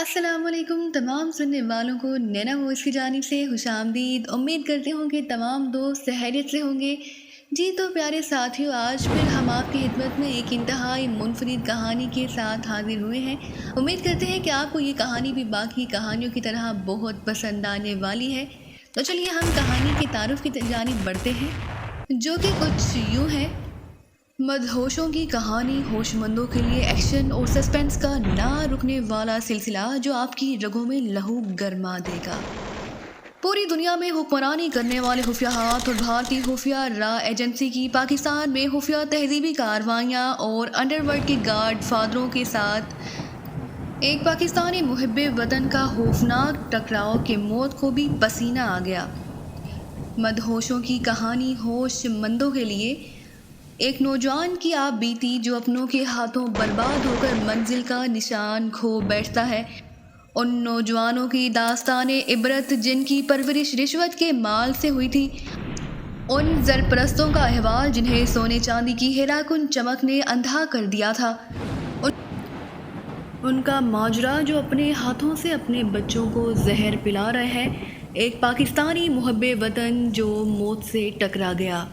अस्सलाम वालेकुम तमाम सुनने वालों को नैना वॉइस की जानिब से खुशामदीद। उम्मीद करते हूँ कि तमाम दोस्त खैरियत से होंगे। जी तो प्यारे साथियों, आज फिर हम आपकी खिदमत में एक इंतहाई मुनफरिद कहानी के साथ हाजिर हुए हैं। उम्मीद करते हैं कि आपको ये कहानी भी बाकी कहानियों की तरह बहुत पसंद आने वाली है। तो चलिए हम कहानी के तारुफ की जानिब बढ़ते हैं, जो कि कुछ यूँ है। मदहोशों की कहानी होशमंदों के लिए एक्शन और सस्पेंस का ना रुकने वाला सिलसिला जो आपकी रगों में लहू गरमा देगा। पूरी दुनिया में हुक्मरानी करने वाले खुफिया हाथ और भारतीय खुफिया राह एजेंसी की पाकिस्तान में खुफिया तहजीबी कार्रवाइयाँ और अंडरवर्ल्ड के गार्ड फादरों के साथ एक पाकिस्तानी मुहिब्बे वतन का खौफनाक टकराव के मौत को भी पसीना आ गया। मदहोशों की कहानी होशमंदों के लिए एक नौजवान की आप बीती जो अपनों के हाथों बर्बाद होकर मंजिल का निशान खो बैठता है। उन नौजवानों की दास्ताने इबरत जिनकी परवरिश रिश्वत के माल से हुई थी, उन ज़रपरस्तों का अहवाल जिन्हें सोने चांदी की हेराकुन चमक ने अंधा कर दिया था, उनका माजरा जो अपने हाथों से अपने बच्चों को जहर पिला रहे हैं, एक पाकिस्तानी मुहब्बे वतन जो मौत से टकरा गया।